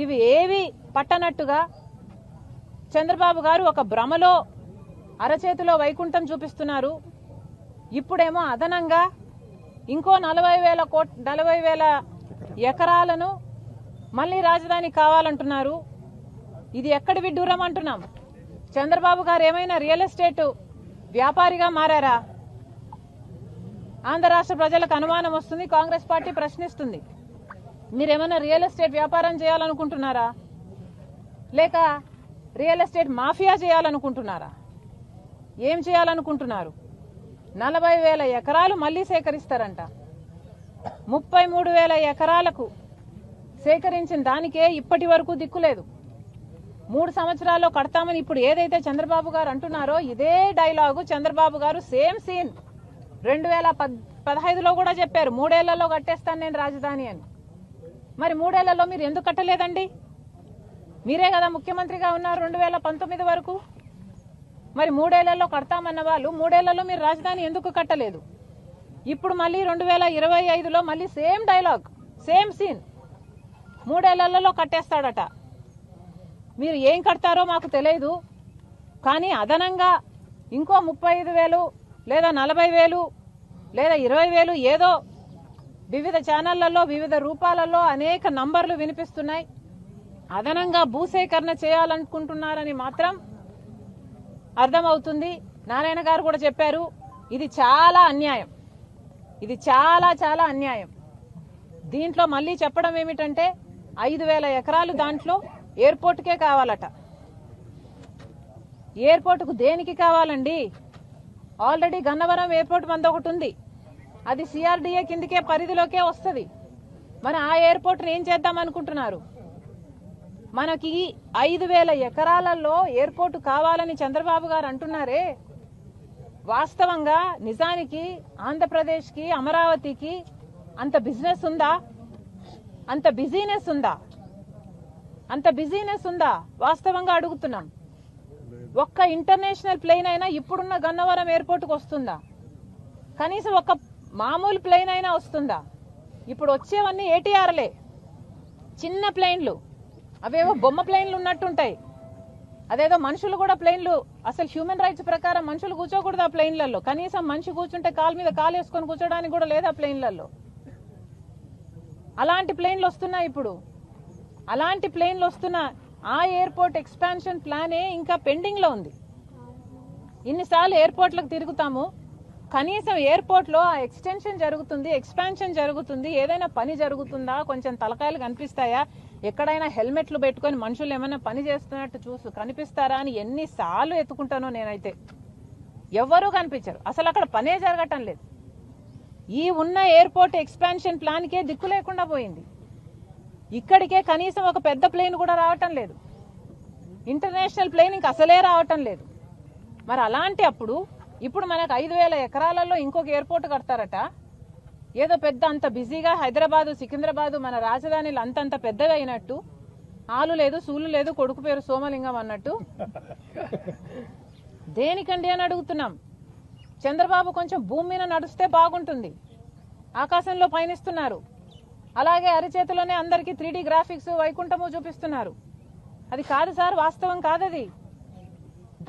ఇవి ఏవి పట్టనట్టుగా చంద్రబాబు గారు ఒక భ్రమలో అరచేతిలో వైకుంఠం చూపిస్తున్నారు. ఇప్పుడేమో అదనంగా ఇంకో 40,000 ఎకరాలను మళ్ళీ రాజధాని కావాలంటున్నారు. ఇది ఎక్కడి విడ్డూరం అంటున్నాం. చంద్రబాబు గారు ఏమైనా రియల్ ఎస్టేట్ వ్యాపారిగా మారారా? ఆంధ్ర రాష్ట్ర ప్రజలకు అనుమానం వస్తుంది. కాంగ్రెస్ పార్టీ ప్రశ్నిస్తుంది. మీరేమైనా రియల్ ఎస్టేట్ వ్యాపారం చేయాలనుకుంటున్నారా, లేక రియల్ ఎస్టేట్ మాఫియా చేయాలనుకుంటున్నారా? ఏం చేయాలనుకుంటున్నారు? 40,000 ఎకరాలు మళ్లీ సేకరిస్తారంట. 33,000 ఎకరాలకు సేకరించిన దానికే ఇప్పటి వరకు దిక్కులేదు. 3 సంవత్సరాల్లో కడతామని ఇప్పుడు ఏదైతే చంద్రబాబు గారు అంటున్నారో ఇదే డైలాగు చంద్రబాబు గారు సేమ్ సీన్ 2015లో కూడా చెప్పారు. 3 ఏళ్లలో కట్టేస్తాను నేను రాజధాని అని. మరి 3 ఏళ్లలో మీరు ఎందుకు కట్టలేదండి? మీరే కదా ముఖ్యమంత్రిగా ఉన్నారు 2019 వరకు. మరి 3 ఏళ్లలో కడతామన్న వాళ్ళు 3 ఏళ్లలో మీరు రాజధాని ఎందుకు కట్టలేదు? ఇప్పుడు మళ్ళీ 2025లో మళ్ళీ సేమ్ డైలాగ్, సేమ్ సీన్. 3 ఏళ్లలో కట్టేస్తాడట. మీరు ఏం కడతారో మాకు తెలియదు, కానీ అదనంగా ఇంకో 35,000 లేదా 40,000 లేదా 20,000 ఏదో వివిధ ఛానళ్లలో వివిధ రూపాలలో అనేక నంబర్లు వినిపిస్తున్నాయి. అదనంగా భూసేకరణ చేయాలనుకుంటున్నారని మాత్రం అర్థమవుతుంది. నారాయణ గారు కూడా చెప్పారు, ఇది చాలా అన్యాయం, ఇది చాలా చాలా అన్యాయం. దీంట్లో మళ్ళీ చెప్పడం ఏమిటంటే 5,000 ఎకరాలు దాంట్లో ఎయిర్పోర్ట్కే కావాలట. ఎయిర్పోర్టుకు దేనికి కావాలండి? ఆల్రెడీ గన్నవరం ఎయిర్పోర్ట్ మంది ఒకటి ఉంది, అది సిఆర్డీఏ కిందకే పరిధిలోకే వస్తుంది. మరి ఆ ఎయిర్పోర్ట్ని ఏం చేద్దాం అనుకుంటున్నారు? మనకి 5,000 ఎకరాలలో ఎయిర్పోర్టు కావాలని చంద్రబాబు గారు అంటున్నారే, వాస్తవంగా నిజానికి ఆంధ్రప్రదేశ్కి అమరావతికి అంత బిజినెస్ ఉందా? అంత బిజీనెస్ ఉందా? అంత బిజీనెస్ ఉందా? వాస్తవంగా అడుగుతున్నాం. ఒక్క ఇంటర్నేషనల్ ప్లేన్ అయినా ఇప్పుడున్న గన్నవరం ఎయిర్పోర్టుకు వస్తుందా? కనీసం ఒక మామూలు ప్లేన్ అయినా వస్తుందా? ఇప్పుడు వచ్చేవన్నీ ఏటీఆర్లే, చిన్న ప్లేన్లు, అవేవో బొమ్మ ప్లేన్లు ఉన్నట్టుంటాయి. అదేదో మనుషులు కూడా ప్లేన్లు, అసలు హ్యూమన్ రైట్స్ ప్రకారం మనుషులు కూర్చోకూడదు ఆ ప్లేన్లలో. కనీసం మనిషి కూర్చుంటే కాలు మీద కాలు వేసుకొని కూర్చోడానికి కూడా లేదు ఆ ప్లేన్లలో. అలాంటి ప్లేన్లు వస్తున్నాయి ఇప్పుడు. అలాంటి ప్లేన్లు వస్తున్న ఆ ఎయిర్పోర్ట్ ఎక్స్పాన్షన్ ప్లానే ఇంకా పెండింగ్ లో ఉంది. ఇన్నిసార్లు ఎయిర్పోర్ట్లకు తిరుగుతాము, కనీసం ఎయిర్పోర్ట్ లో ఆ ఎక్స్టెన్షన్ జరుగుతుంది, ఎక్స్పాన్షన్ జరుగుతుంది, ఏదైనా పని జరుగుతుందా? కొంచెం తలకాయలు కనిపిస్తాయా? ఎక్కడైనా హెల్మెట్లు పెట్టుకొని మనుషులు ఏమైనా పని చేస్తున్నట్టు కనిపిస్తారా అని ఎన్నిసార్లు ఎత్తుకుంటానో నేనైతే. ఎవ్వరూ కనిపించరు, అసలు అక్కడ పనే జరగటం లేదు. ఈ ఉన్న ఎయిర్పోర్ట్ ఎక్స్పాన్షన్ ప్లాన్కే దిక్కు లేకుండా పోయింది. ఇక్కడికే కనీసం ఒక పెద్ద ప్లేన్ కూడా రావటం లేదు. ఇంటర్నేషనల్ ప్లేన్ ఇంక అసలే రావటం లేదు. మరి అలాంటి అప్పుడు ఇప్పుడు మనకు 5,000 ఎకరాలలో ఇంకొక ఎయిర్పోర్ట్ కడతారట. ఏదో పెద్ద అంత బిజీగా హైదరాబాదు, సికింద్రాబాదు మన రాజధానిలు అంతంత పెద్దగా అయినట్టు, ఆలు లేదు సూలు లేదు కొడుకు పేరు సోమలింగం అన్నట్టు. దేనికండి అని అడుగుతున్నాం. చంద్రబాబు కొంచెం భూమి మీద నడుస్తే బాగుంటుంది. ఆకాశంలో పయనిస్తున్నారు, అలాగే అరిచేతిలోనే అందరికీ 3D గ్రాఫిక్స్ వైకుంఠము చూపిస్తున్నారు. అది కాదు సార్, వాస్తవం కాదది.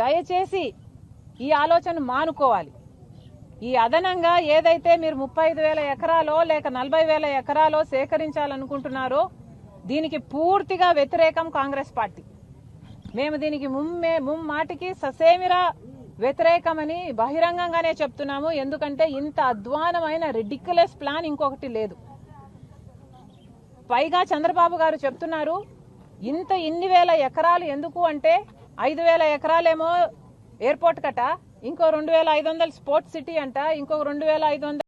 దయచేసి ఈ ఆలోచన మానుకోవాలి. ఈ అదనంగా ఏదైతే మీరు 35,000 ఎకరాలో లేక 40,000 ఎకరాలో సేకరించాలనుకుంటున్నారో దీనికి పూర్తిగా వ్యతిరేకం కాంగ్రెస్ పార్టీ. మేము దీనికి ముమ్మాటికి ససేమిరా వ్యతిరేకమని బహిరంగంగానే చెప్తున్నాము. ఎందుకంటే ఇంత అధ్వానమైన రిడిక్యులస్ ప్లాన్ ఇంకొకటి లేదు. పైగా చంద్రబాబు గారు చెప్తున్నారు ఇన్ని వేల ఎకరాలు ఎందుకు అంటే 5,000 ఎకరాలేమో ఎయిర్పోర్ట్ కట, ఇంకో 2,500 స్పోర్ట్స్ సిటీ అంట, ఇంకో 2,500